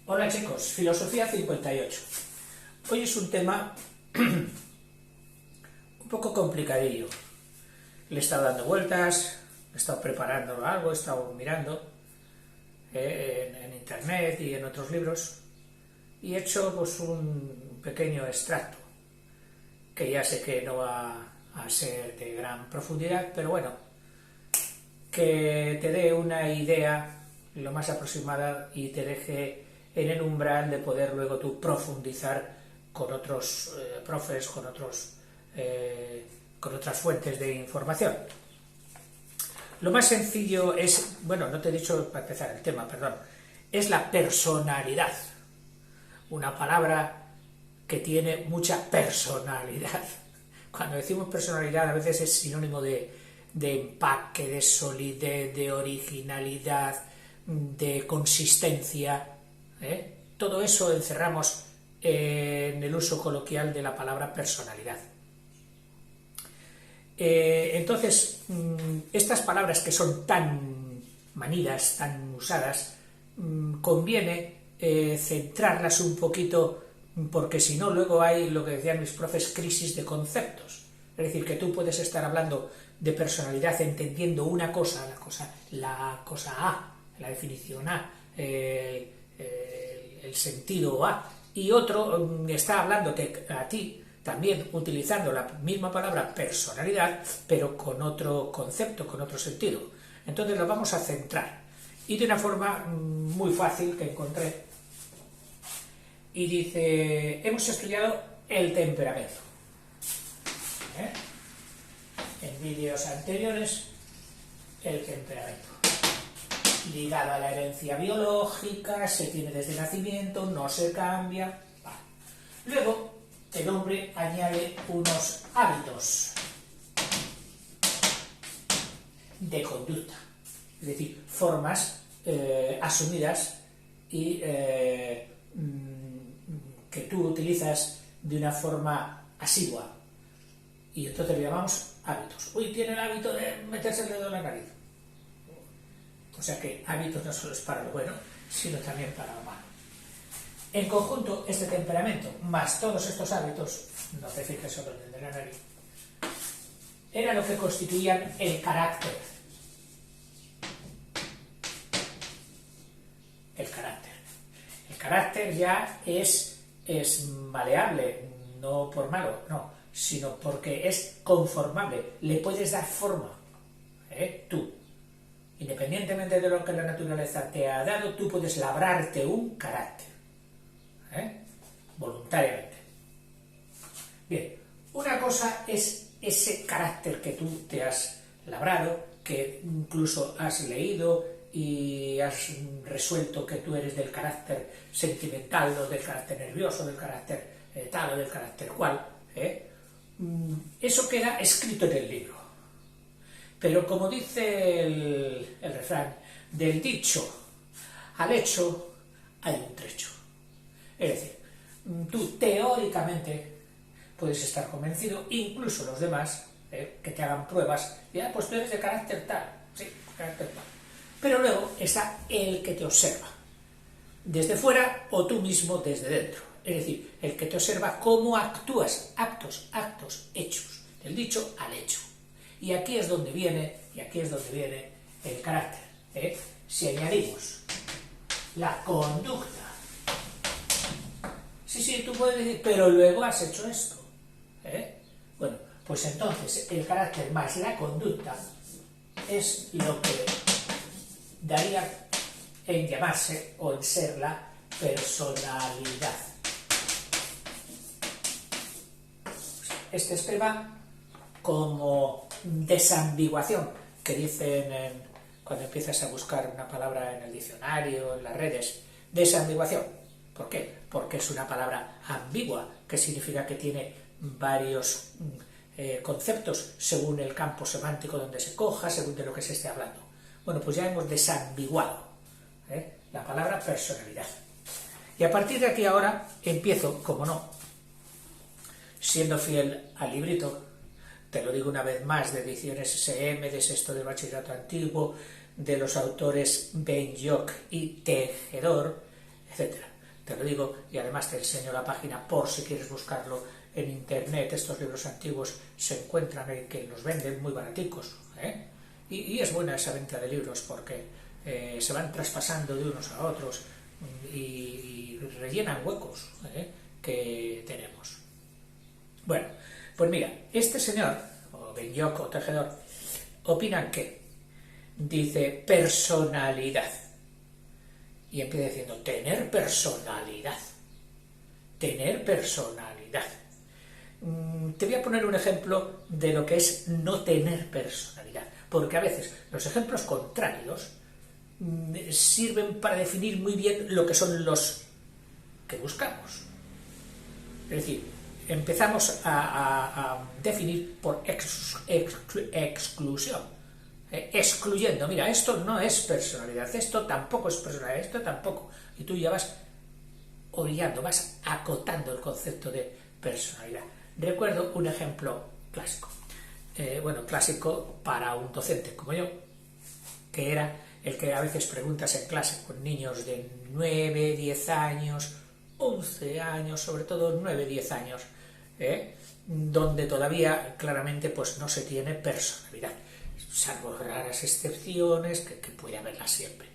Hola chicos, Filosofía 58. Hoy es un tema un poco complicadillo. Le he estado dando vueltas, he estado preparando algo, he estado mirando en internet y en otros libros y he hecho pues un pequeño extracto que ya sé que no va a ser de gran profundidad, pero bueno, que te dé una idea lo más aproximada y te deje en el umbral de poder luego tú profundizar con otros profes, con otras fuentes de información. Lo más sencillo es, bueno, no te he dicho para empezar el tema, perdón, es la personalidad. Una palabra que tiene mucha personalidad. Cuando decimos personalidad a veces es sinónimo de empaque, de solidez, de originalidad, de consistencia. Todo eso encerramos en el uso coloquial de la palabra personalidad. Entonces, estas palabras que son tan manidas, tan usadas, conviene centrarlas un poquito, porque si no luego hay lo que decían mis profes, crisis de conceptos. Es decir, que tú puedes estar hablando de personalidad entendiendo una cosa, la cosa A, la definición A, el sentido A, y otro está hablándote a ti también utilizando la misma palabra personalidad, pero con otro concepto, con otro sentido. Entonces lo vamos a centrar. Y de una forma muy fácil que encontré. Y dice, hemos estudiado el temperamento. En vídeos anteriores, el temperamento. Ligado a la herencia biológica, se tiene desde nacimiento, no se cambia. Vale. Luego, el hombre añade unos hábitos de conducta, es decir, formas asumidas y que tú utilizas de una forma asidua, y entonces le llamamos hábitos. Uy, tiene el hábito de meterse el dedo en la nariz. O sea que hábitos no solo es para lo bueno, sino también para lo malo. En conjunto, este temperamento, más todos estos hábitos, no te fijes solo en el de la nariz, era lo que constituían el carácter. El carácter. El carácter ya es maleable, no por malo, no, sino porque es conformable, le puedes dar forma, tú. Independientemente de lo que la naturaleza te ha dado, tú puedes labrarte un carácter, voluntariamente. Bien, una cosa es ese carácter que tú te has labrado, que incluso has leído y has resuelto que tú eres del carácter sentimental, o del carácter nervioso, del carácter tal o del carácter cual. Eso queda escrito en el libro. Pero como dice el refrán, del dicho al hecho hay un trecho. Es decir, tú teóricamente puedes estar convencido, incluso los demás, que te hagan pruebas, y pues tú eres de carácter tal, sí, carácter tal. Pero luego está el que te observa, desde fuera o tú mismo desde dentro. Es decir, el que te observa cómo actúas, actos, hechos, del dicho al hecho. Y aquí es donde viene el carácter. Si añadimos la conducta, sí, tú puedes decir, pero luego has hecho esto. Bueno, pues entonces el carácter más la conducta es lo que daría en llamarse o en ser la personalidad. Este esquema como desambiguación, que dicen cuando empiezas a buscar una palabra en el diccionario, en las redes, desambiguación. ¿Por qué? Porque es una palabra ambigua, que significa que tiene varios conceptos según el campo semántico donde se coja, según de lo que se esté hablando. Bueno, pues ya hemos desambiguado la palabra personalidad. Y a partir de aquí ahora empiezo, como no, siendo fiel al librito, te lo digo una vez más, de ediciones SM, de sexto de bachillerato antiguo, de los autores Benyoc y Tejedor, etc. te lo digo, y además te enseño la página por si quieres buscarlo en internet. Estos libros antiguos se encuentran y que los venden muy baraticos, ¿eh? Y es buena esa venta de libros porque se van traspasando de unos a otros y rellenan huecos, ¿eh?, que tenemos. Bueno, pues mira, este señor, o Benyoc o Tejedor, opinan que dice personalidad. Y empieza diciendo, tener personalidad. Tener personalidad. Te voy a poner un ejemplo de lo que es no tener personalidad. Porque a veces los ejemplos contrarios sirven para definir muy bien lo que son los que buscamos. Es decir, empezamos a definir por exclusión. Excluyendo, mira, esto no es personalidad, esto tampoco es personalidad, esto tampoco. Y tú ya vas orillando, vas acotando el concepto de personalidad. Recuerdo un ejemplo clásico. Clásico para un docente como yo, que era el que a veces preguntas en clase con niños de 9, 10 años, 11 años, sobre todo 9, 10 años, donde todavía claramente pues no se tiene personalidad, salvo raras excepciones que puede haberlas siempre.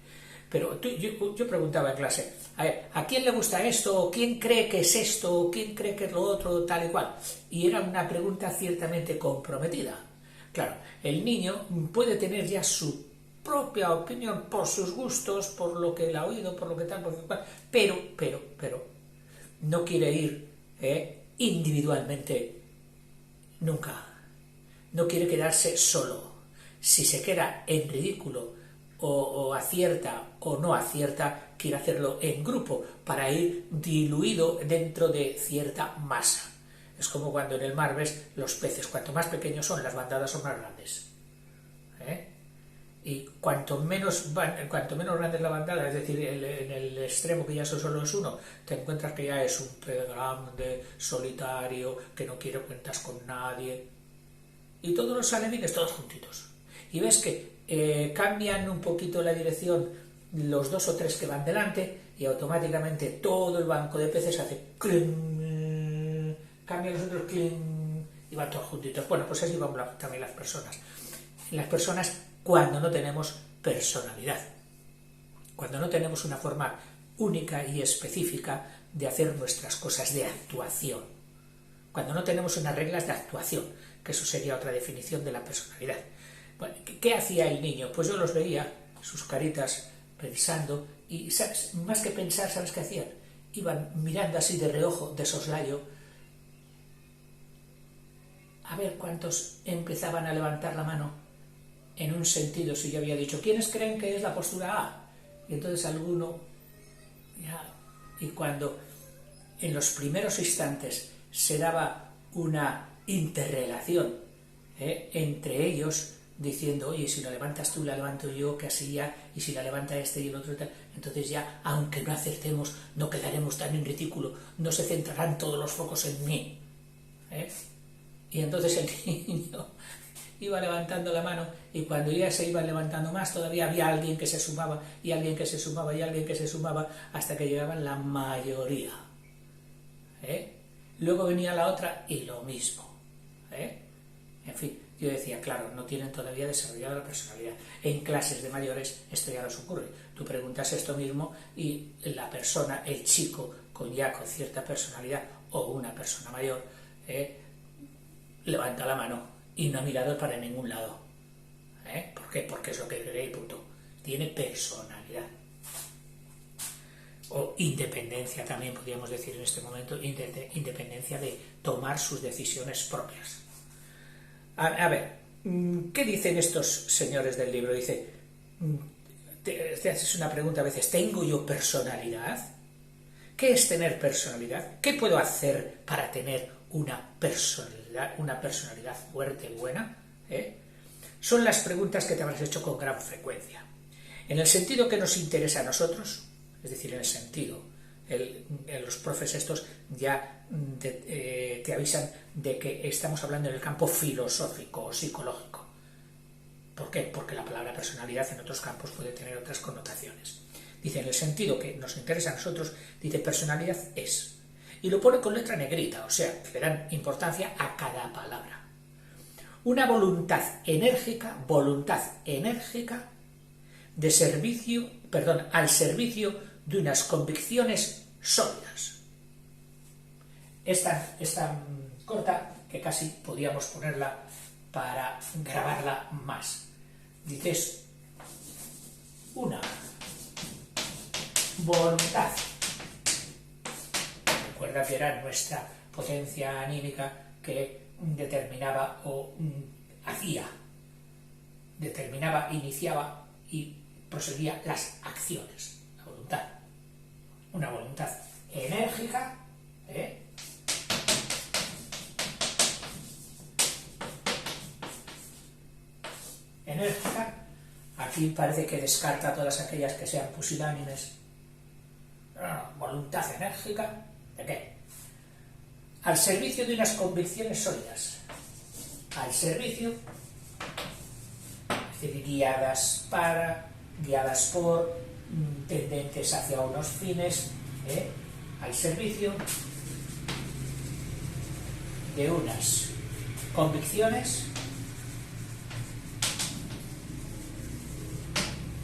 Pero yo preguntaba en clase, a ver, ¿a quién le gusta esto? ¿Quién cree que es esto? ¿Quién cree que es lo otro? Tal y cual. Y era una pregunta ciertamente comprometida. Claro, el niño puede tener ya su propia opinión por sus gustos, por lo que él ha oído, por lo que tal, por lo que cual, pero no quiere ir individualmente nunca. No quiere quedarse solo. Si se queda en ridículo o acierta o no acierta, quiere hacerlo en grupo para ir diluido dentro de cierta masa. Es como cuando en el mar ves los peces, cuanto más pequeños son, las bandadas son más grandes. Y cuanto menos grande es la bandada, es decir, en el extremo que ya solo es uno, te encuentras que ya es un pez grande, solitario, que no quiere cuentas con nadie. Y todos los alevines, todos juntitos. Y ves que cambian un poquito la dirección los 2 o 3 que van delante y automáticamente todo el banco de peces hace cling, cambian los otros cling y van todos juntitos. Bueno, pues así van también las personas. Las personas cuando no tenemos personalidad, cuando no tenemos una forma única y específica de hacer nuestras cosas, de actuación, cuando no tenemos unas reglas de actuación, que eso sería otra definición de la personalidad. Bueno, ¿qué hacía el niño? Pues yo los veía, sus caritas, pensando, y ¿sabes? Más que pensar, ¿sabes qué hacían? Iban mirando así de reojo, de soslayo, a ver cuántos empezaban a levantar la mano en un sentido. Si yo había dicho, ¿quiénes creen que es la postura A? Y entonces alguno, ya, y cuando en los primeros instantes se daba una interrelación entre ellos, diciendo, oye, si la levantas tú, la levanto yo, que así ya, y si la levanta este y el otro, tal, entonces ya, aunque no acertemos, no quedaremos tan en ridículo, no se centrarán todos los focos en mí. Y entonces el niño iba levantando la mano, y cuando ya se iban levantando más, todavía había alguien que se sumaba, y alguien que se sumaba, y alguien que se sumaba, hasta que llegaban la mayoría. Luego venía la otra, y lo mismo. En fin, yo decía, claro, no tienen todavía desarrollado la personalidad. En clases de mayores esto ya les ocurre. Tú preguntas esto mismo y la persona, el chico con cierta personalidad o una persona mayor, levanta la mano y no ha mirado para ningún lado. ¿Por qué? Porque es lo que cree y punto. Tiene personalidad. O independencia también podríamos decir en este momento, independencia de tomar sus decisiones propias. A ver, ¿qué dicen estos señores del libro? Dice, te haces una pregunta a veces, ¿tengo yo personalidad? ¿Qué es tener personalidad? ¿Qué puedo hacer para tener una personalidad fuerte, buena? Son las preguntas que te habrás hecho con gran frecuencia. En el sentido que nos interesa a nosotros, es decir, en el sentido, los profes estos ya te avisan de que estamos hablando en el campo filosófico o psicológico. ¿Por qué? Porque la palabra personalidad en otros campos puede tener otras connotaciones. Dice, en el sentido que nos interesa a nosotros, dice, personalidad es. Y lo pone con letra negrita, o sea, que le dan importancia a cada palabra. Una voluntad enérgica de servicio, al servicio de unas convicciones sólidas. Es tan corta que casi podíamos ponerla para grabarla más. Dices, una voluntad. Recuerda que era nuestra potencia anímica que determinaba o iniciaba y proseguía las acciones. La voluntad. Una voluntad enérgica, aquí parece que descarta todas aquellas que sean pusilánimes. Voluntad enérgica, ¿de qué? Al servicio de unas convicciones sólidas, al servicio, es decir, guiadas por, tendentes hacia unos fines, al servicio de unas convicciones,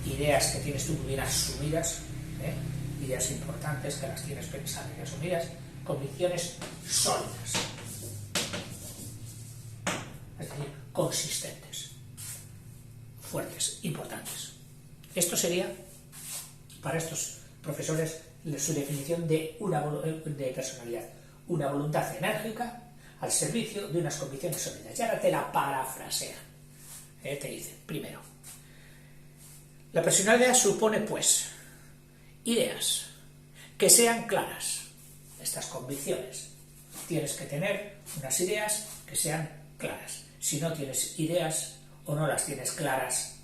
ideas que tienes tú muy bien asumidas, ideas importantes que las tienes pensadas y asumidas, convicciones sólidas, es decir, consistentes, fuertes, importantes. Esto sería, para estos profesores, su definición de personalidad. Una voluntad enérgica al servicio de unas convicciones sólidas. Y ahora te la parafrasean. Te dice, primero, la personalidad supone, pues, ideas que sean claras. Estas convicciones. Tienes que tener unas ideas que sean claras. Si no tienes ideas o no las tienes claras,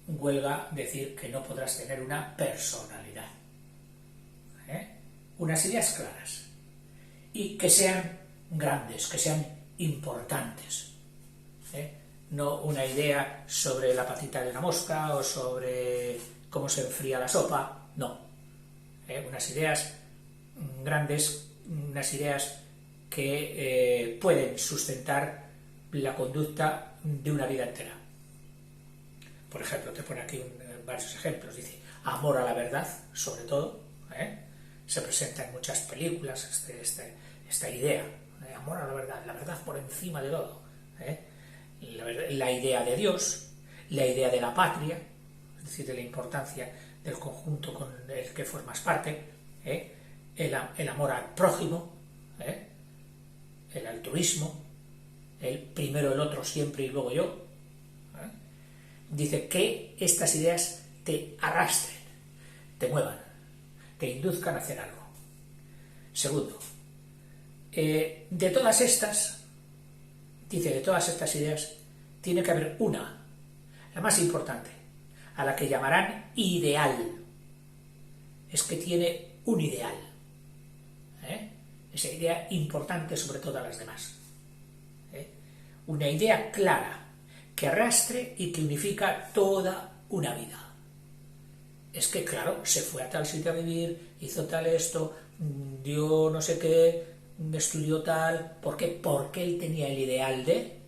huelga decir que no podrás tener una personalidad. Unas ideas claras. Y que sean grandes, que sean importantes. No una idea sobre la patita de una mosca o sobre cómo se enfría la sopa, no. Unas ideas grandes, unas ideas que pueden sustentar la conducta de una vida entera. Por ejemplo, te pone aquí varios ejemplos. Dice, amor a la verdad, sobre todo, se presenta en muchas películas esta idea, amor a la verdad por encima de todo. La idea de Dios, la idea de la patria, es decir, de la importancia del conjunto con el que formas parte, el amor al prójimo, el altruismo, el primero el otro siempre y luego yo. Dice que estas ideas te arrastren, te muevan, te induzcan a hacer algo. Segundo, de todas estas ideas tiene que haber una, la más importante, a la que llamarán ideal. Es que tiene un ideal. Esa idea importante sobre todas las demás. Una idea clara, que arrastre y que unifica toda una vida. Es que, claro, se fue a tal sitio a vivir, hizo tal esto, dio no sé qué, estudió tal. ¿Por qué? Porque él tenía el ideal de...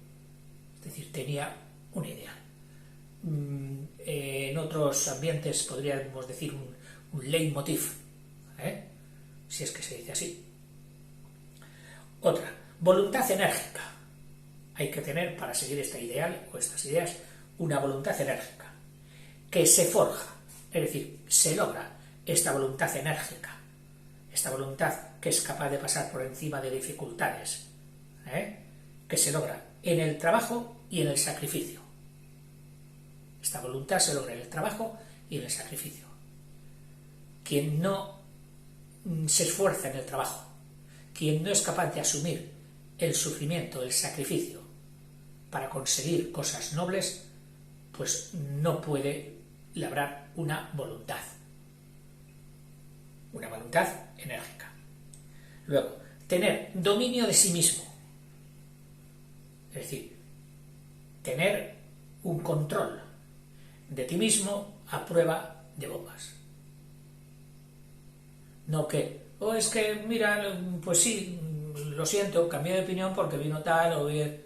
Es decir, tenía un ideal. En otros ambientes podríamos decir un leitmotiv, si es que se dice así. Otra, voluntad enérgica. Hay que tener, para seguir este ideal o estas ideas, una voluntad enérgica, que se forja, es decir, se logra esta voluntad enérgica, esta voluntad que es capaz de pasar por encima de dificultades, que se logra en el trabajo y en el sacrificio. Esta voluntad se logra en el trabajo y en el sacrificio. Quien no se esfuerza en el trabajo, quien no es capaz de asumir el sufrimiento, el sacrificio, para conseguir cosas nobles, pues no puede labrar una voluntad enérgica. Luego, tener dominio de sí mismo, es decir, tener un control de ti mismo a prueba de bombas. No que, es que, mira, pues sí, lo siento, cambié de opinión porque vino tal o bien.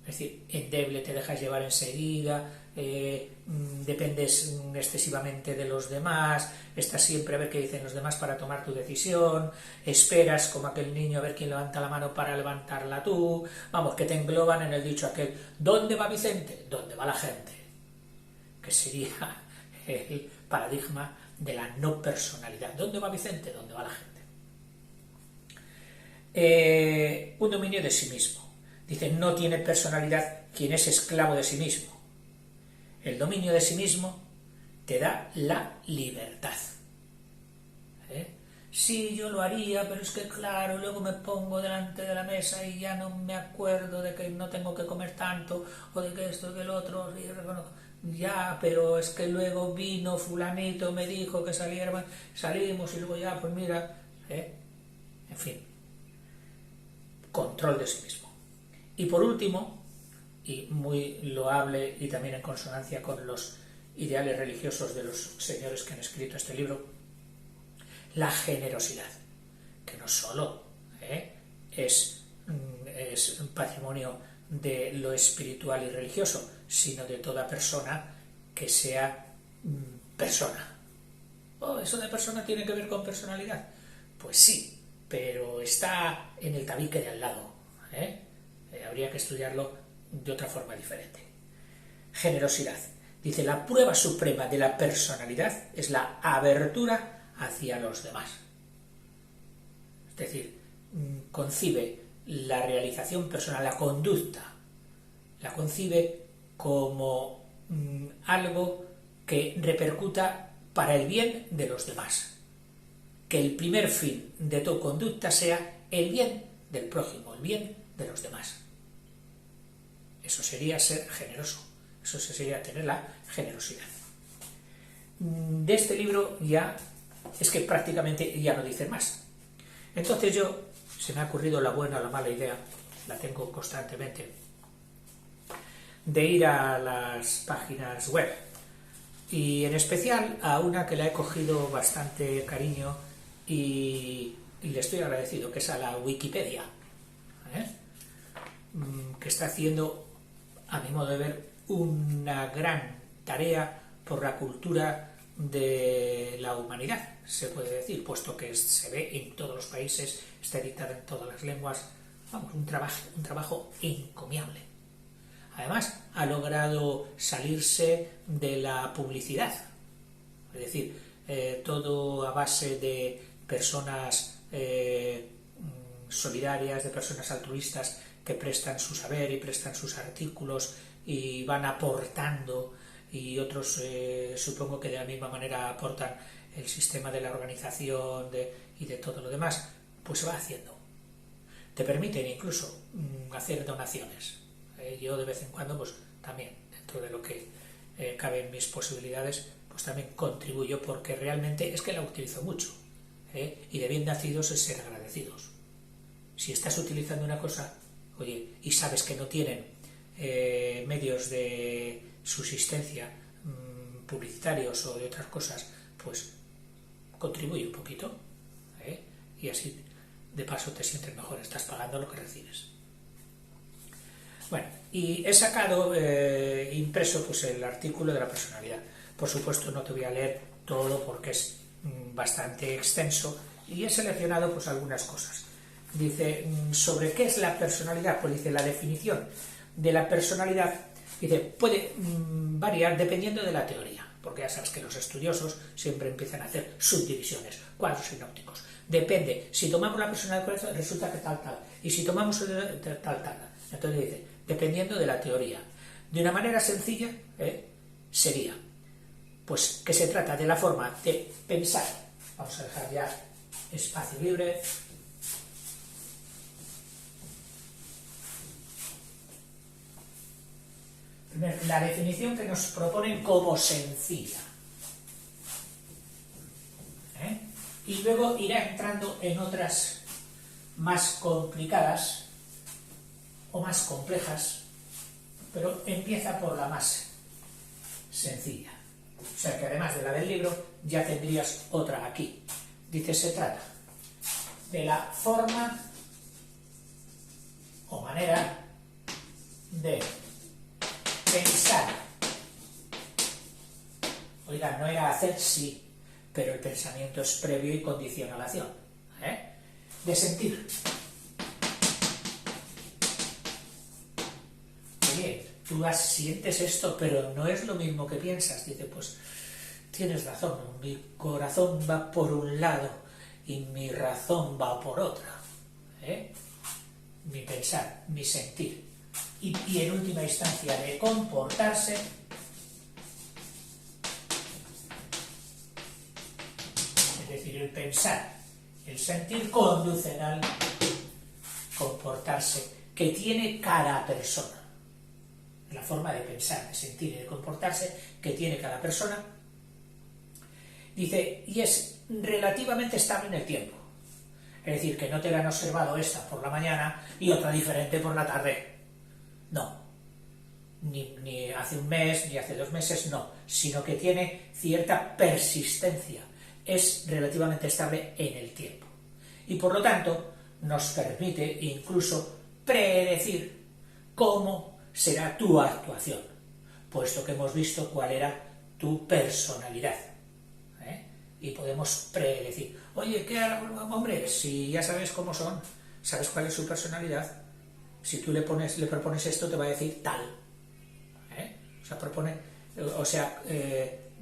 Es decir, endeble, te dejas llevar enseguida, dependes excesivamente de los demás, estás siempre a ver qué dicen los demás para tomar tu decisión, esperas como aquel niño a ver quién levanta la mano para levantarla tú, vamos, que te engloban en el dicho aquel, ¿dónde va Vicente? ¿Dónde va la gente? Que sería el paradigma de la no personalidad. ¿Dónde va Vicente? ¿Dónde va la gente? Un dominio de sí mismo. Dice, no tiene personalidad quien es esclavo de sí mismo. El dominio de sí mismo te da la libertad. Sí, yo lo haría, pero es que claro, luego me pongo delante de la mesa y ya no me acuerdo de que no tengo que comer tanto, o de que esto, que el otro, ya, pero es que luego vino fulanito, me dijo que salimos y luego ya, pues mira, en fin, control de sí mismo. Y por último, y muy loable y también en consonancia con los ideales religiosos de los señores que han escrito este libro, la generosidad, que no solo es un patrimonio de lo espiritual y religioso, sino de toda persona que sea persona. ¿Eso de persona tiene que ver con personalidad? Pues sí, pero está en el tabique de al lado. Habría que estudiarlo de otra forma diferente. Generosidad. Dice, la prueba suprema de la personalidad es la abertura hacia los demás. Es decir, concibe la realización personal, la conducta, la concibe como algo que repercuta para el bien de los demás. Que el primer fin de tu conducta sea el bien del prójimo, el bien de los demás. Eso sería ser generoso, eso sería tener la generosidad. De este libro ya es que prácticamente ya no dice más. Entonces se me ha ocurrido la buena o la mala idea, la tengo constantemente, de ir a las páginas web, y en especial a una que le he cogido bastante cariño y le estoy agradecido, que es a la Wikipedia, que está haciendo, a mi modo de ver, una gran tarea por la cultura de la humanidad, se puede decir, puesto que se ve en todos los países, está editada en todas las lenguas, vamos, un trabajo encomiable. Además, ha logrado salirse de la publicidad, es decir, todo a base de personas solidarias, de personas altruistas que prestan su saber y prestan sus artículos y van aportando, y otros supongo que de la misma manera aportan el sistema de la organización y de todo lo demás, pues se va haciendo. Te permiten incluso hacer donaciones. Yo de vez en cuando, pues también, dentro de lo que cabe en mis posibilidades, pues también contribuyo, porque realmente es que la utilizo mucho. Y de bien nacidos es ser agradecidos. Si estás utilizando una cosa, oye, y sabes que no tienen medios de subsistencia publicitarios o de otras cosas, pues contribuye un poquito, y así de paso te sientes mejor, estás pagando lo que recibes. Bueno, y he sacado impreso pues el artículo de la personalidad. Por supuesto no te voy a leer todo porque es bastante extenso, y he seleccionado pues algunas cosas. Dice, ¿sobre qué es la personalidad? Pues dice, la definición de la personalidad, dice, puede variar dependiendo de la teoría, porque ya sabes que los estudiosos siempre empiezan a hacer subdivisiones, cuadros sinópticos. Depende, si tomamos la personalidad resulta que tal, y si tomamos tal. Entonces dice, dependiendo de la teoría. De una manera sencilla, sería, pues que se trata de la forma de pensar. Vamos a dejar ya espacio libre. La definición que nos proponen como sencilla. Y luego irá entrando en otras más complicadas o más complejas, pero empieza por la más sencilla. O sea que además de la del libro, ya tendrías otra aquí. Dice, se trata de la forma o manera de pensar. Oiga, no era hacer, sí, pero el pensamiento es previo y condiciona la acción. De sentir. Oye, tú sientes esto, pero no es lo mismo que piensas. Dice, pues tienes razón, mi corazón va por un lado y mi razón va por otra. Mi pensar, mi sentir. Y en última instancia, de comportarse. Es decir, el pensar, el sentir conducen al comportarse que tiene cada persona. La forma de pensar, de sentir y de comportarse que tiene cada persona. Dice, y es relativamente estable en el tiempo. Es decir, que no te la han observado esta por la mañana y otra diferente por la tarde. No. Ni hace un mes, ni hace 2 meses, no. Sino que tiene cierta persistencia. Es relativamente estable en el tiempo. Y por lo tanto, nos permite incluso predecir cómo será tu actuación, puesto que hemos visto cuál era tu personalidad. Y podemos predecir, oye, ¿qué hará? Hombre, si ya sabes cómo son, sabes cuál es su personalidad, si tú le propones esto, te va a decir tal.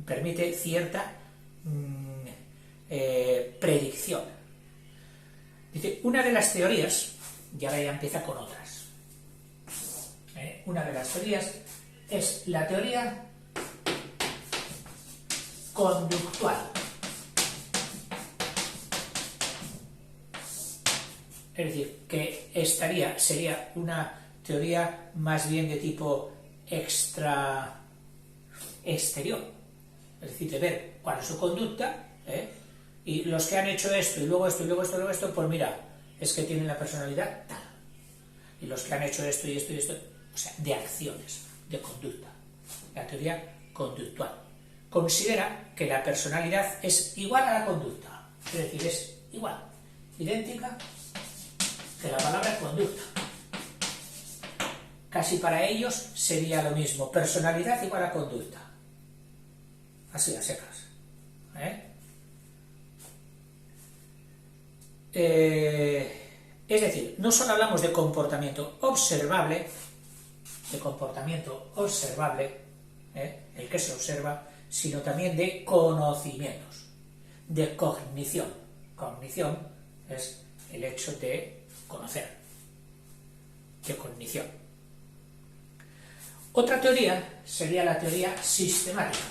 Permite cierta predicción. Dice, una de las teorías, y ahora ya empieza con otras. Una de las teorías es la teoría conductual. Es decir, que sería una teoría más bien de tipo exterior. Es decir, de ver cuál es su conducta, y los que han hecho esto, y luego esto, y luego esto, y luego esto, pues mira, es que tienen la personalidad tal. Y los que han hecho esto y esto y esto, o sea, de acciones, de conducta. La teoría conductual considera que la personalidad es igual a la conducta, es decir, es igual, idéntica que la palabra conducta. Casi para ellos sería lo mismo, personalidad igual a conducta. Así a secas. Es decir, no solo hablamos de comportamiento observable, el que se observa, sino también de conocimientos, de cognición. Cognición es el hecho de conocer, de cognición. Otra teoría sería la teoría sistemática.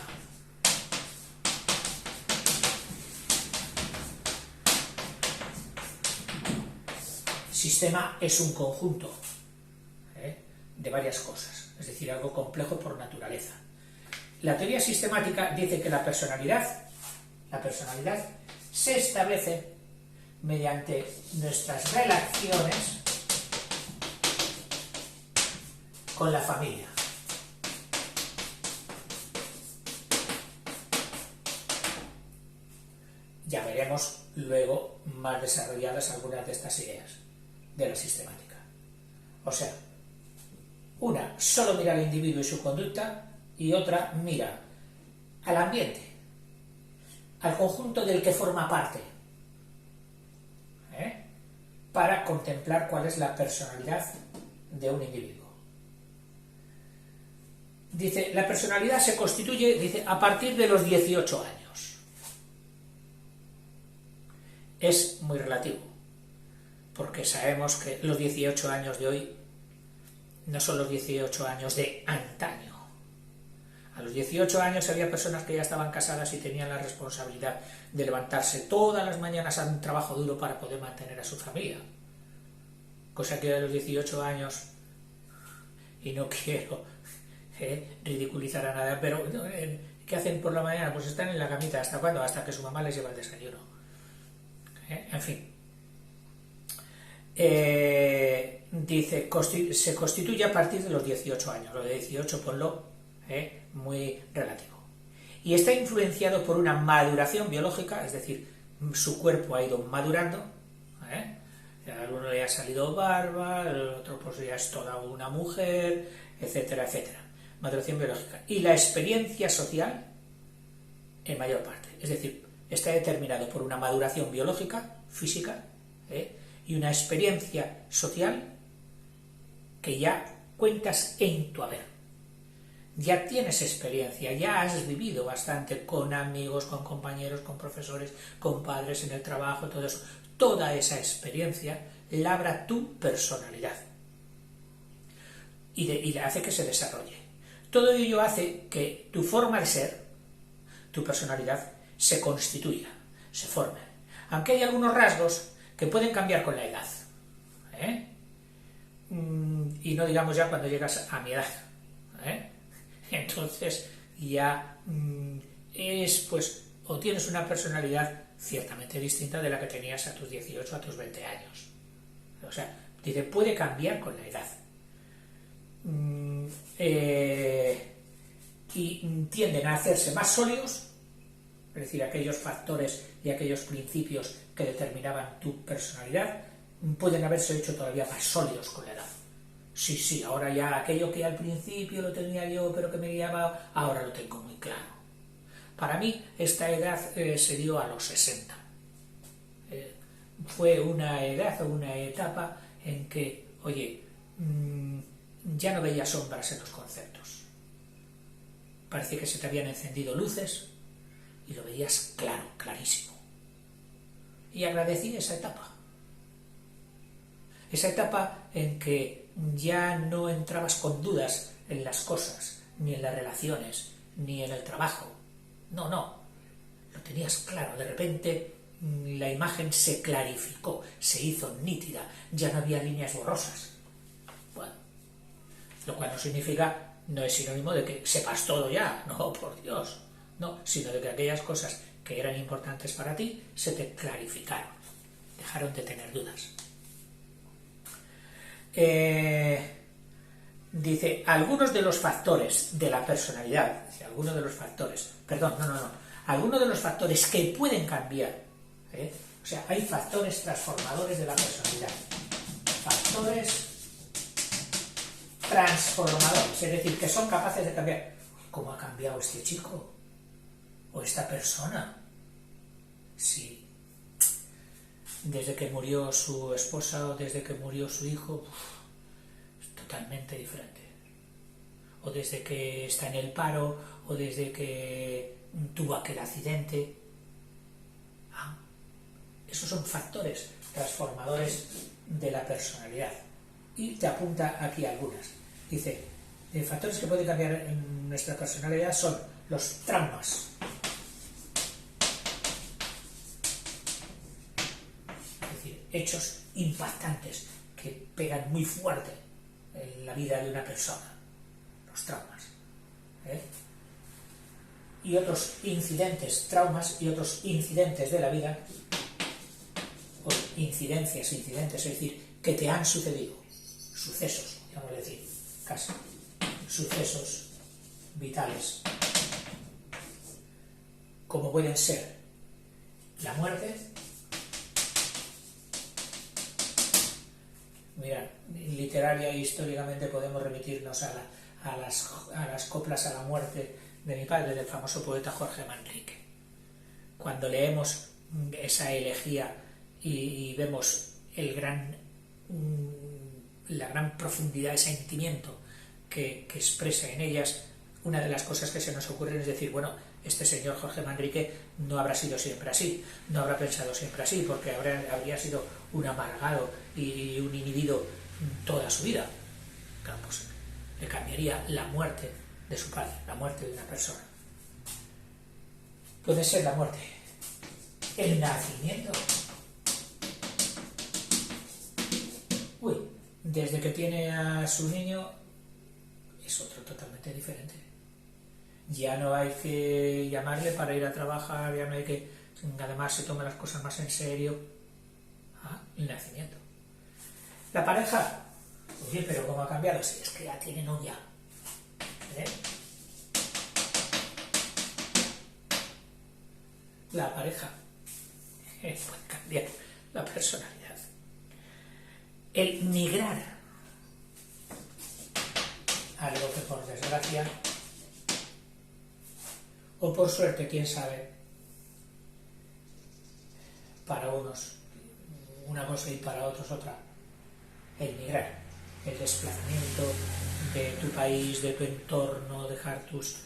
Sistema es un conjunto de varias cosas, es decir, algo complejo por naturaleza. La teoría sistemática dice que la personalidad se establece mediante nuestras relaciones con la familia. Ya veremos luego más desarrolladas algunas de estas ideas de la sistemática. O sea, una solo mira al individuo y su conducta, y otra mira al ambiente, al conjunto del que forma parte, para contemplar cuál es la personalidad de un individuo. Dice, la personalidad se constituye, a partir de los 18 años. Es muy relativo, porque sabemos que los 18 años de hoy no son los 18 años de antaño. A los 18 años había personas que ya estaban casadas y tenían la responsabilidad de levantarse todas las mañanas a un trabajo duro para poder mantener a su familia. Cosa que a los 18 años, y no quiero ridiculizar a nada, pero ¿qué hacen por la mañana? Pues están en la camita. ¿Hasta cuándo? Hasta que su mamá les lleva el desayuno. En fin. Dice, se constituye a partir de los 18 años. Lo de 18 ponlo muy relativo. y está influenciado por una maduración biológica, es decir, su cuerpo ha ido madurando, ¿eh? A alguno le ha salido barba, el otro pues ya es toda una mujer, etcétera, etcétera. Maduración biológica. Y la experiencia social, en mayor parte. Es decir, está determinado por una maduración biológica, física, y una experiencia social que ya cuentas en tu haber. Ya tienes experiencia, ya has vivido bastante con amigos, con compañeros, con profesores, con padres en el trabajo, todo eso. Toda esa experiencia labra tu personalidad y hace que se desarrolle. Todo ello hace que tu forma de ser, tu personalidad, se constituya, se forme. Aunque hay algunos rasgos que pueden cambiar con la edad. Y no digamos ya cuando llegas a mi edad. Entonces ya es, pues, o tienes una personalidad ciertamente distinta de la que tenías a tus 18, a tus 20 años. O sea, dice, puede cambiar con la edad. Y tienden a hacerse más sólidos, es decir, aquellos factores y aquellos principios que determinaban tu personalidad pueden haberse hecho todavía más sólidos con la edad. Sí, ahora ya aquello que al principio lo tenía yo, pero que me guiaba, ahora lo tengo muy claro. Para mí, esta edad se dio a los 60. Fue una edad o una etapa en que, oye, ya no veía sombras en los conceptos. Parecía que se te habían encendido luces y lo veías claro, clarísimo. Y agradecí esa etapa. Esa etapa en que ya no entrabas con dudas en las cosas, ni en las relaciones, ni en el trabajo. No, lo tenías claro. De repente la imagen se clarificó, se hizo nítida, ya no había líneas borrosas. Bueno, lo cual no significa, no es sinónimo de que sepas todo ya, no, por Dios, no, sino de que aquellas cosas que eran importantes para ti se te clarificaron, dejaron de tener dudas. Dice, algunos de los factores de la personalidad, algunos de los factores que pueden cambiar, o sea, hay factores transformadores de la personalidad, factores transformadores, es decir, que son capaces de cambiar. ¿Cómo ha cambiado este chico? ¿O esta persona? Sí, desde que murió su esposa o desde que murió su hijo, es totalmente diferente. O desde que está en el paro, o desde que tuvo aquel accidente. Esos son factores transformadores de la personalidad. Y te apunta aquí algunas. Dice, factores que pueden cambiar en nuestra personalidad son los traumas. Es decir, hechos impactantes que pegan muy fuerte en la vida de una persona. Los traumas. Y otros incidentes, traumas y otros incidentes de la vida, o incidencias, es decir, que te han sucedido, sucesos, podríamos decir, casi, sucesos vitales, como pueden ser la muerte. Mira, literaria e históricamente podemos remitirnos a las coplas a la muerte de mi padre, del famoso poeta Jorge Manrique. Cuando leemos esa elegía y vemos la gran profundidad de sentimiento que expresa en ellas, una de las cosas que se nos ocurren es decir, bueno, este señor Jorge Manrique no habrá sido siempre así, no habrá pensado siempre así, porque habría sido un amargado y un inhibido toda su vida. Claro, pues le cambiaría la muerte de su padre, la muerte de una persona. Puede ser la muerte, el nacimiento. Desde que tiene a su niño es otro totalmente diferente. Ya no hay que llamarle para ir a trabajar, ya no hay que... Además se toma las cosas más en serio. El nacimiento. La pareja, oye, pero ¿cómo ha cambiado? Si es que ya tiene novia. la pareja, puede cambiar la personalidad. El migrar, algo que por desgracia, o por suerte, quién sabe, para unos una cosa y para otros otra, el migrar, el desplazamiento de tu país, de tu entorno, dejar tus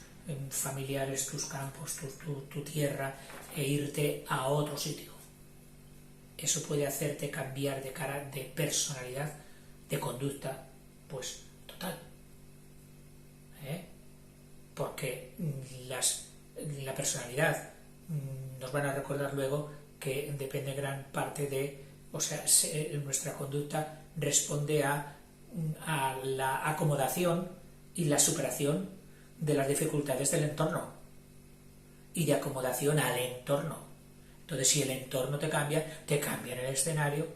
familiares, tus campos, tu tierra e irte a otro sitio. Eso puede hacerte cambiar de cara, de personalidad, de conducta, pues total. Porque la personalidad nos van a recordar luego que depende gran parte de, o sea, nuestra conducta responde a la acomodación y la superación de las dificultades del entorno y de acomodación al entorno. Entonces, si el entorno te cambia en el escenario.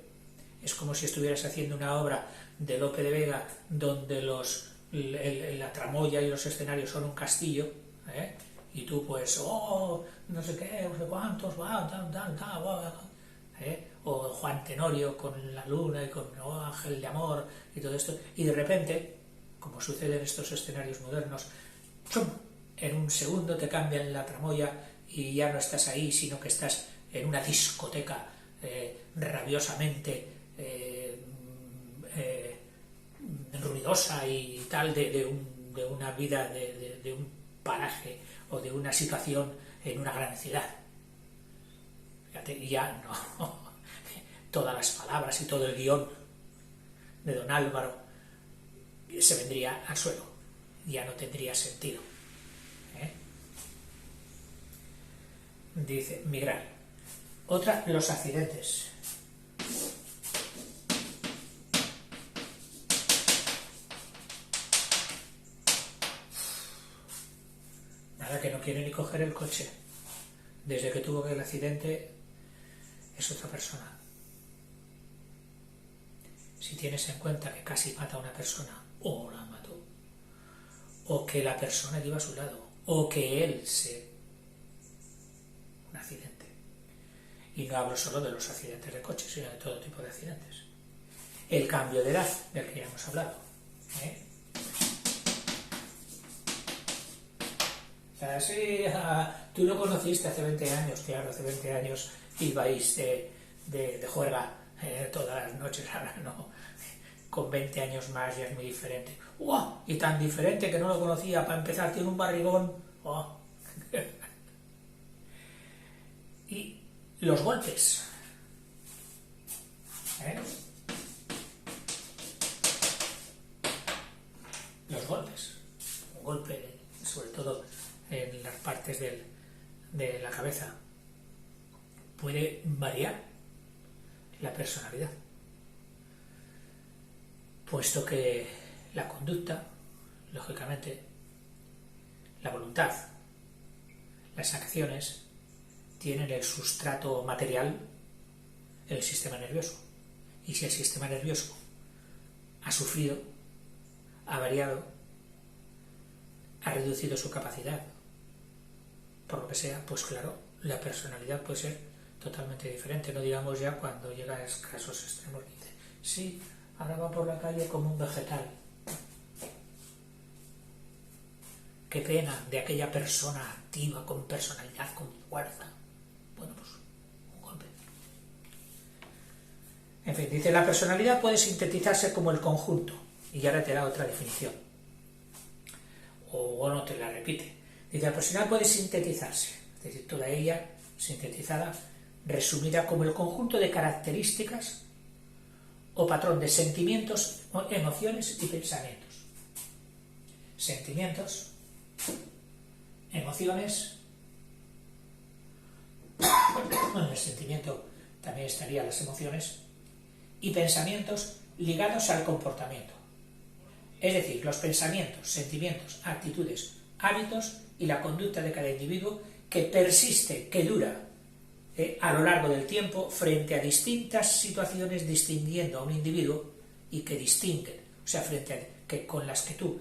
Es como si estuvieras haciendo una obra de Lope de Vega donde la tramoya y los escenarios son un castillo, y tú pues, no sé qué, no sé cuántos, o Juan Tenorio con la luna y con Ángel de Amor y todo esto, y de repente, como sucede en estos escenarios modernos, ¡chum!, en un segundo te cambian la tramoya y ya no estás ahí, sino que estás en una discoteca rabiosamente ruidosa y tal, de una vida, de un paraje o de una situación en una gran ciudad. Fíjate, ya no, todas las palabras y todo el guión de don Álvaro se vendría al suelo, ya no tendría sentido. Dice, migrar. Otra, los accidentes. Nada, que no quiere ni coger el coche. Desde que tuvo el accidente es otra persona. Si tienes en cuenta que casi mata a una persona, o la mató, o que la persona lleva a su lado, o que él un accidente. Y no hablo solo de los accidentes de coche, sino de todo tipo de accidentes. El cambio de edad, del que ya hemos hablado. Sí, tú lo conociste hace 20 años, claro, hace 20 años ibais de juerga todas las noches, ahora no. Con 20 años más ya es muy diferente. ¡Wow! Y tan diferente que no lo conocía, para empezar tiene un barrigón. ¡Oh! Y los golpes. Los golpes. Un golpe, sobre todo en las partes de la cabeza, puede variar la personalidad, puesto que la conducta, lógicamente, la voluntad, las acciones, tienen el sustrato material, el sistema nervioso. Y si el sistema nervioso ha sufrido, ha variado, ha reducido su capacidad, por lo que sea, pues claro, la personalidad puede ser totalmente diferente. No digamos ya cuando llega a casos extremos, dice, sí, ahora va por la calle como un vegetal. Qué pena de aquella persona activa, con personalidad, con fuerza. Bueno, pues un golpe. En fin, dice, la personalidad puede sintetizarse como el conjunto, y ahora te da otra definición, o no te la repite. Dice, la personalidad puede sintetizarse, es decir, toda ella sintetizada, resumida como el conjunto de características o patrón de sentimientos, emociones y pensamientos. Sentimientos, emociones, en el sentimiento también estarían las emociones, y pensamientos ligados al comportamiento. Es decir, los pensamientos, sentimientos, actitudes, hábitos y la conducta de cada individuo que persiste, que dura a lo largo del tiempo frente a distintas situaciones, distinguiendo a un individuo y que distinguen, o sea, frente a con las que tú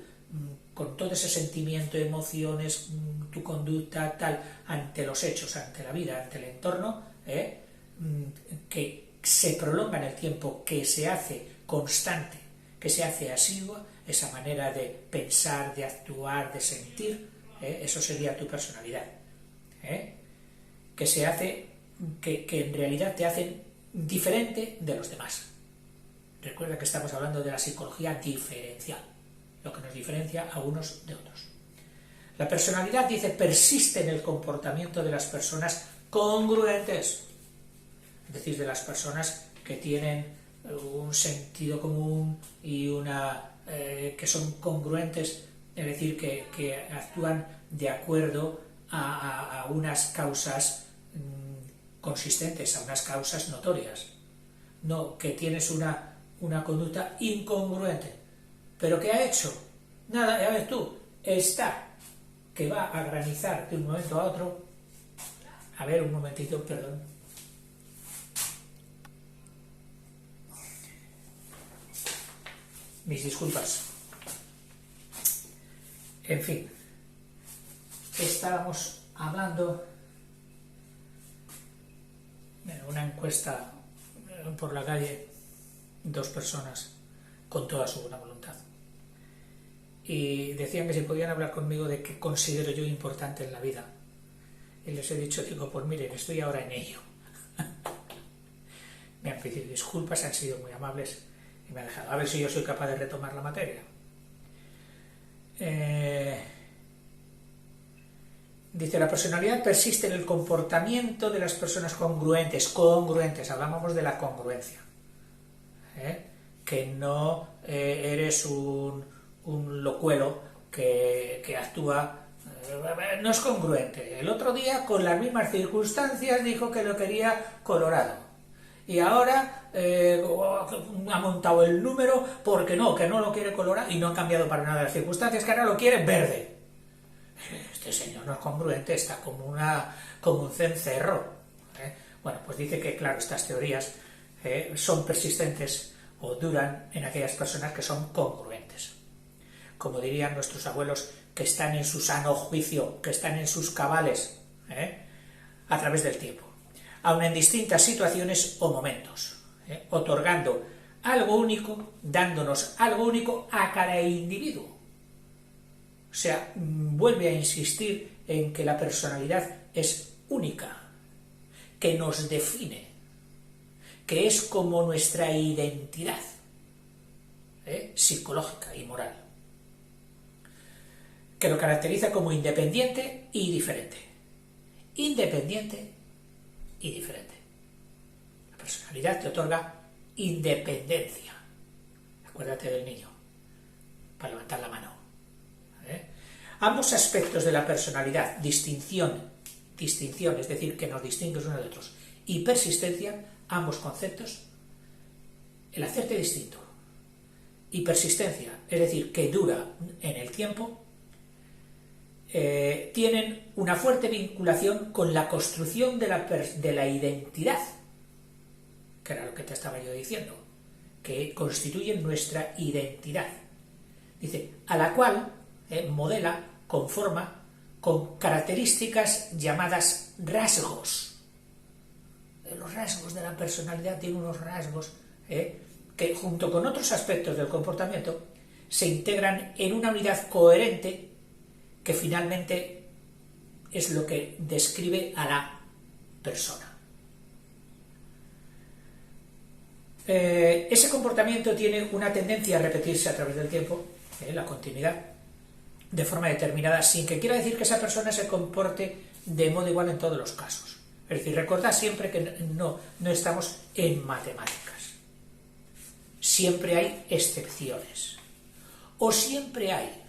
con todo ese sentimiento, emociones, tu conducta, tal, ante los hechos, ante la vida, ante el entorno, que se prolonga en el tiempo, que se hace constante, que se hace asidua, esa manera de pensar, de actuar, de sentir, eso sería tu personalidad, que se hace, que en realidad te hacen diferente de los demás. Recuerda que estamos hablando de la psicología diferencial, lo que nos diferencia a unos de otros. La personalidad, dice, persiste en el comportamiento de las personas congruentes, es decir, de las personas que tienen un sentido común y que son congruentes, es decir, que actúan de acuerdo a unas causas consistentes, a unas causas notorias. No, que tienes una conducta incongruente. ¿Pero qué ha hecho? Nada, ya ves tú, está, que va a granizar de un momento a otro. A ver, un momentito, perdón. Mis disculpas. En fin, estábamos hablando de una encuesta por la calle, 2 personas con toda su buena voluntad, y decían que si podían hablar conmigo de qué considero yo importante en la vida, y les he dicho, digo, pues miren, estoy ahora en ello. Me han pedido disculpas, han sido muy amables y me han dejado, a ver si yo soy capaz de retomar la materia. Dice, la personalidad persiste en el comportamiento de las personas congruentes, hablábamos de la congruencia, que no eres un locuelo que actúa, no es congruente. El otro día, con las mismas circunstancias, dijo que lo quería colorado, y ahora ha montado el número porque que no lo quiere colorado, y no han cambiado para nada las circunstancias, que ahora lo quiere verde. Este señor no es congruente, está como un cencerro. Bueno, pues dice que, claro, estas teorías son persistentes o duran en aquellas personas que son congruentes. Como dirían nuestros abuelos, que están en su sano juicio, que están en sus cabales, a través del tiempo, aun en distintas situaciones o momentos, otorgando algo único, dándonos algo único a cada individuo. O sea, vuelve a insistir en que la personalidad es única, que nos define, que es como nuestra identidad psicológica y moral, que lo caracteriza como independiente y diferente. Independiente y diferente. La personalidad te otorga independencia. Acuérdate del niño, para levantar la mano. Ambos aspectos de la personalidad, distinción, es decir, que nos distingue unos de otros, y persistencia, ambos conceptos, el hacerte distinto, y persistencia, es decir, que dura en el tiempo, tienen una fuerte vinculación con la construcción de la identidad, que era lo que te estaba yo diciendo, que constituyen nuestra identidad. Dice, a la cual modela, conforma, con características llamadas rasgos. Los rasgos de la personalidad tienen unos rasgos que, junto con otros aspectos del comportamiento, se integran en una unidad coherente que finalmente es lo que describe a la persona. Ese comportamiento tiene una tendencia a repetirse a través del tiempo, la continuidad, de forma determinada, sin que quiera decir que esa persona se comporte de modo igual en todos los casos. Es decir, recordad siempre que no estamos en matemáticas. Siempre hay excepciones. O siempre hay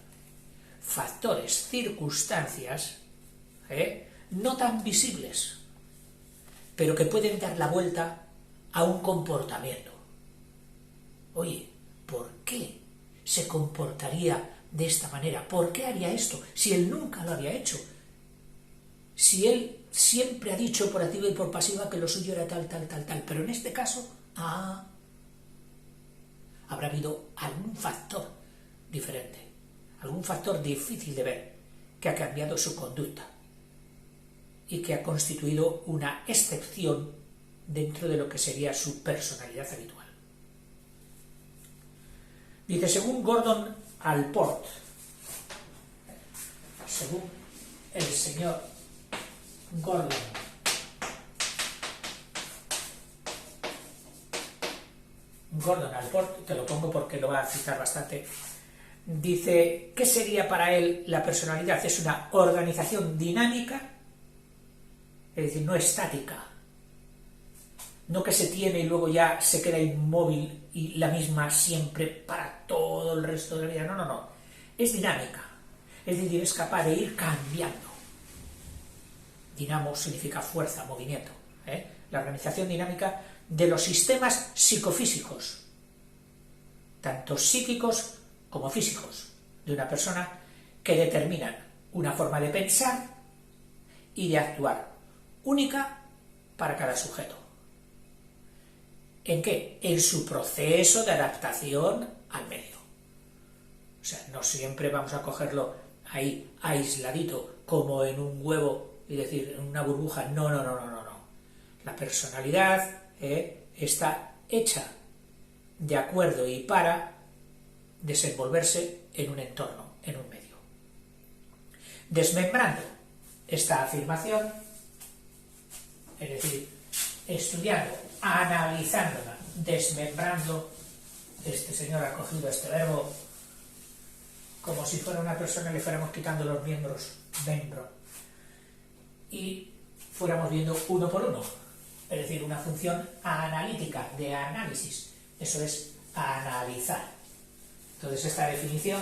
factores, circunstancias, no tan visibles, pero que pueden dar la vuelta a un comportamiento. Oye, ¿por qué se comportaría de esta manera? ¿Por qué haría esto? Si él nunca lo había hecho. Si él siempre ha dicho por activa y por pasiva que lo suyo era tal. Pero en este caso, habrá habido algún factor diferente. algún factor difícil de ver que ha cambiado su conducta y que ha constituido una excepción dentro de lo que sería su personalidad habitual. Dice, según Gordon Allport, según el señor Gordon Allport, te lo pongo porque lo va a citar bastante, dice, ¿qué sería para él la personalidad? Es una organización dinámica, es decir, no estática, no que se tiene y luego ya se queda inmóvil y la misma siempre para todo el resto de la vida, no, es dinámica, es decir, es capaz de ir cambiando. Dinamo significa fuerza, movimiento, la organización dinámica de los sistemas psicofísicos, tanto psíquicos como físicos, de una persona que determinan una forma de pensar y de actuar única para cada sujeto. ¿En qué? En su proceso de adaptación al medio. O sea, no siempre vamos a cogerlo ahí aisladito, como en un huevo y decir, en una burbuja. No. La personalidad está hecha de acuerdo y para desenvolverse en un entorno, en un medio. Desmembrando esta afirmación, es decir, estudiando, analizándola, desmembrando, este señor ha cogido este verbo como si fuera una persona, le fuéramos quitando los miembros, y fuéramos viendo uno por uno, es decir, una función analítica, de análisis, eso es analizar. Entonces esta definición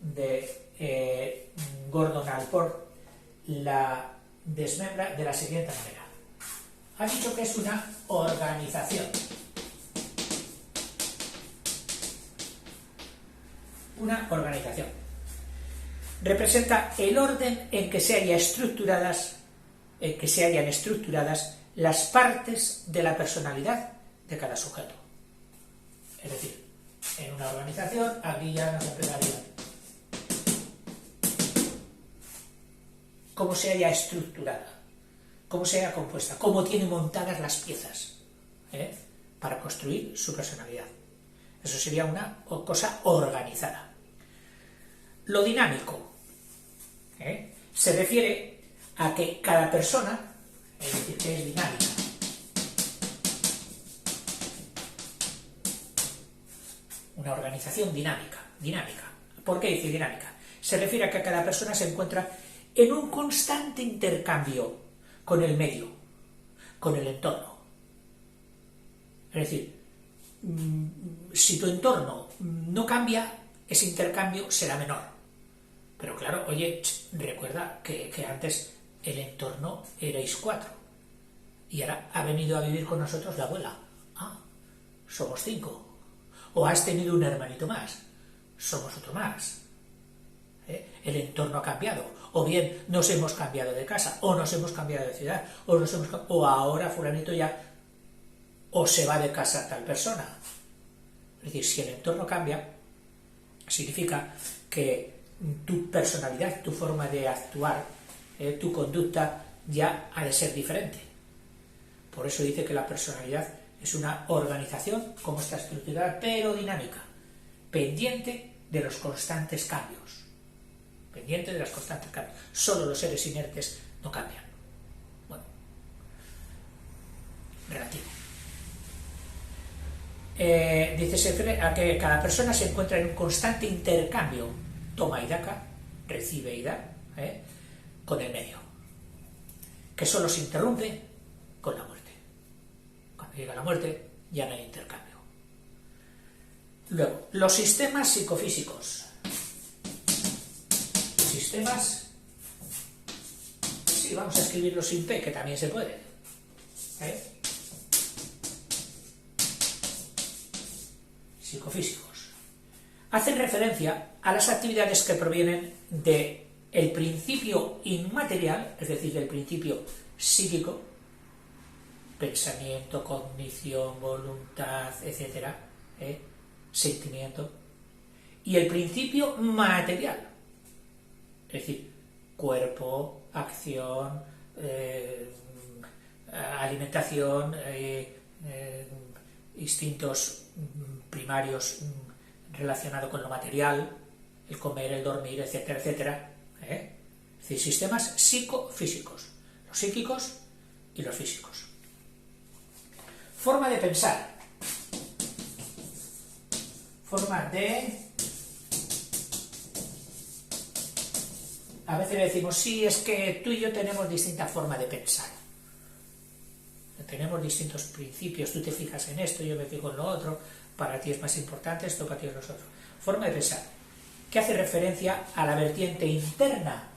de Gordon Allport la desmembra de la siguiente manera. Ha dicho que es una organización. Una organización. Representa el orden en que se hayan estructuradas las partes de la personalidad de cada sujeto. Es decir, en una organización, aquí ya nos empezaría cómo se haya estructurada, cómo se haya compuesta, cómo tiene montadas las piezas para construir su personalidad. Eso sería una cosa organizada. Lo dinámico se refiere a que cada persona, es decir, que es dinámica, una organización dinámica. ¿Por qué dice dinámica? Se refiere a que cada persona se encuentra en un constante intercambio con el medio, con el entorno. Es decir, si tu entorno no cambia, ese intercambio será menor. Pero claro, oye, recuerda que antes el entorno erais 4 y ahora ha venido a vivir con nosotros la abuela. Somos 5. O has tenido un hermanito más, somos otro más. El entorno ha cambiado, o bien nos hemos cambiado de casa, o nos hemos cambiado de ciudad, o ahora fulanito ya o se va de casa tal persona. Es decir, si el entorno cambia, significa que tu personalidad, tu forma de actuar, tu conducta ya ha de ser diferente. Por eso dice que la personalidad es una organización, como está estructurada, pero dinámica, pendiente de los constantes cambios. Solo los seres inertes no cambian. Bueno, relativo. Dice a que cada persona se encuentra en un constante intercambio, toma y daca, recibe y da, con el medio, que solo se interrumpe con la muerte. Cuando llega la muerte ya no hay intercambio. Luego, los sistemas psicofísicos. Sí, vamos a escribirlo sin P, que también se puede. Psicofísicos. Hacen referencia a las actividades que provienen del principio inmaterial, es decir, del principio psíquico, pensamiento, cognición, voluntad, etcétera, sentimiento, y el principio material. Es decir, cuerpo, acción, alimentación, instintos primarios relacionados con lo material, el comer, el dormir, etcétera, etcétera. Es decir, sistemas psicofísicos, los psíquicos y los físicos. Forma de pensar. Forma de... A veces le decimos, sí, es que tú y yo tenemos distinta forma de pensar. Tenemos distintos principios, tú te fijas en esto, yo me fijo en lo otro, para ti es más importante esto, para ti es lo otro. Forma de pensar, que hace referencia a la vertiente interna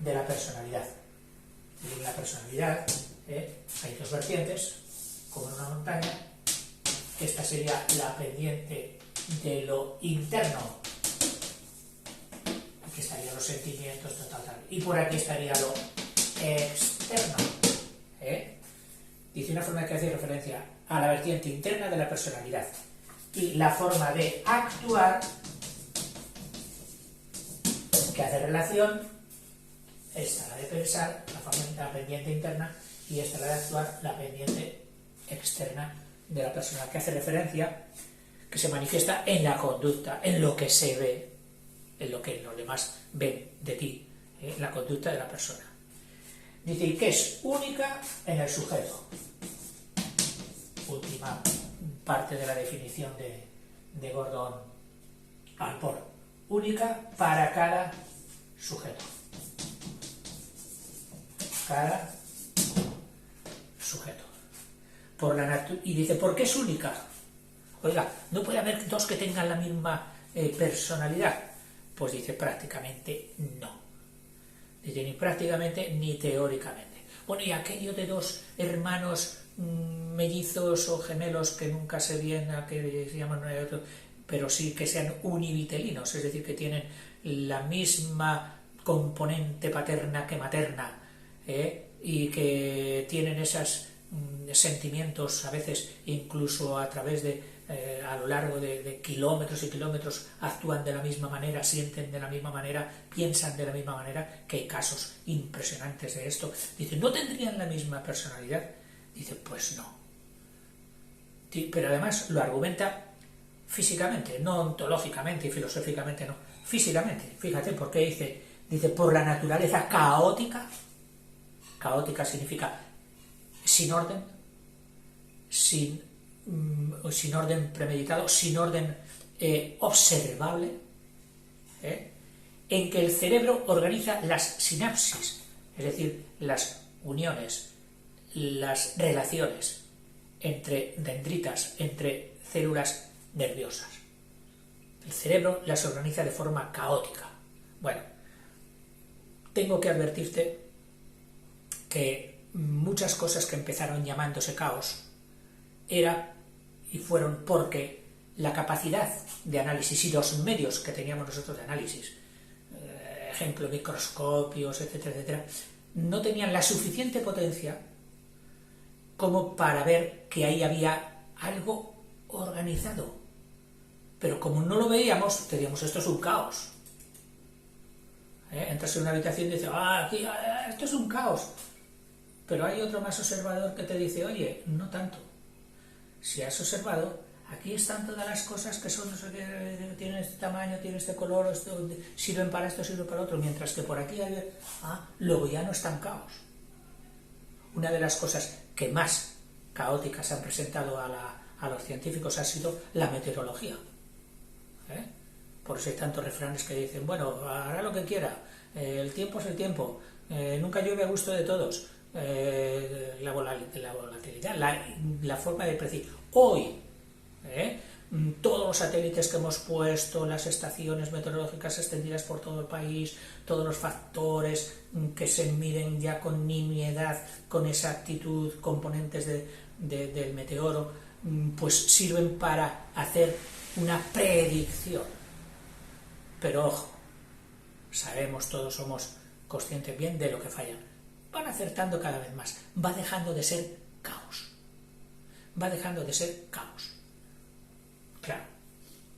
de la personalidad. Y en la personalidad hay dos vertientes, como en una montaña. Esta sería la pendiente de lo interno. Aquí estarían los sentimientos, tal. Y por aquí estaría lo externo. Dice una forma que hace referencia a la vertiente interna de la personalidad. Y la forma de actuar que hace relación, esta la de pensar, la pendiente interna, y esta la de actuar, la pendiente externa de la persona, que hace referencia, que se manifiesta en la conducta, en lo que se ve, en lo que los demás ven de ti, en la conducta de la persona. Dice que es única en el sujeto. Última parte de la definición de Gordon Allport. Única para cada sujeto. Cada sujeto. Y dice, ¿por qué es única? Oiga, ¿no puede haber dos que tengan la misma personalidad? Pues dice, prácticamente no. Dice, ni prácticamente ni teóricamente. Bueno, y aquello de dos hermanos mellizos o gemelos que nunca se ven, a que se llaman, pero sí que sean univitelinos, es decir, que tienen la misma componente paterna que materna, y que tienen esos sentimientos, a veces incluso a través de a lo largo de kilómetros y kilómetros, actúan de la misma manera, sienten de la misma manera, piensan de la misma manera, que hay casos impresionantes de esto. Dice, ¿no tendrían la misma personalidad? Dice, pues no. Pero además lo argumenta físicamente, no ontológicamente y filosóficamente, no, físicamente. Fíjate por qué dice por la naturaleza caótica. Caótica significa sin orden, sin orden premeditado, sin orden observable, en que el cerebro organiza las sinapsis, es decir, las uniones, las relaciones entre dendritas, entre células nerviosas. El cerebro las organiza de forma caótica. Bueno, tengo que advertirte que muchas cosas que empezaron llamándose caos fueron porque la capacidad de análisis y los medios que teníamos nosotros de análisis, ejemplo, microscopios, etcétera, etcétera, no tenían la suficiente potencia como para ver que ahí había algo organizado. Pero como no lo veíamos, teníamos, esto es un caos. Entras en una habitación y dices, aquí, esto es un caos. Pero hay otro más observador que te dice, oye, no tanto. Si has observado, aquí están todas las cosas que son, no sé qué, tienen este tamaño, tienen este color, sirven para esto, sirven para otro, mientras que por aquí hay, luego ya no están caos. Una de las cosas que más caóticas han presentado a los científicos ha sido la meteorología. Por eso hay tantos refranes que dicen, bueno, hará lo que quiera, el tiempo es el tiempo, nunca llueve a gusto de todos. La volatilidad, la forma de predecir. Hoy, todos los satélites que hemos puesto, las estaciones meteorológicas extendidas por todo el país, todos los factores que se miden ya con nimiedad, con exactitud, componentes del meteoro, pues sirven para hacer una predicción. Pero ojo, sabemos, todos somos conscientes bien de lo que fallan. Van acertando cada vez más, va dejando de ser caos. Va dejando de ser caos. Claro.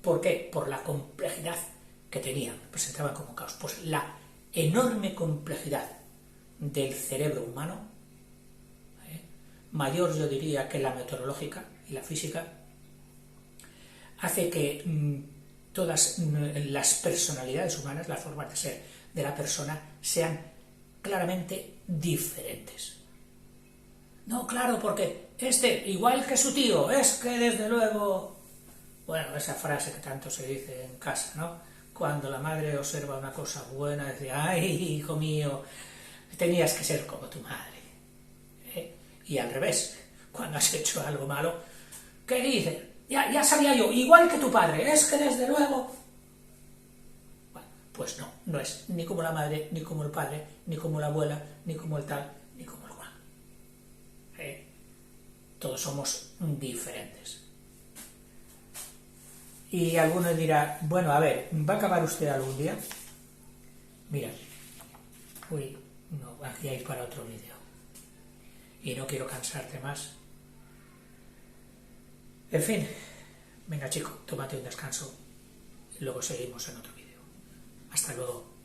¿Por qué? Por la complejidad que tenían, presentaban como caos. Pues la enorme complejidad del cerebro humano, mayor yo diría que la meteorológica y la física, hace que todas las personalidades humanas, las formas de ser de la persona, sean claramente diferentes. No, claro, porque igual que su tío, es que desde luego... Bueno, esa frase que tanto se dice en casa, ¿no? Cuando la madre observa una cosa buena, decía, ¡ay, hijo mío, tenías que ser como tu madre! Y al revés, cuando has hecho algo malo, ¿qué dices? Ya sabía yo, igual que tu padre, es que desde luego... Bueno, pues no es ni como la madre, ni como el padre, ni como la abuela, ni como el tal, ni como el cual. Todos somos diferentes. Y alguno dirá, bueno, a ver, ¿va a acabar usted algún día? Mira, no, aquí hay para otro vídeo. Y no quiero cansarte más. En fin, venga chico, tómate un descanso y luego seguimos en otro vídeo. Hasta luego.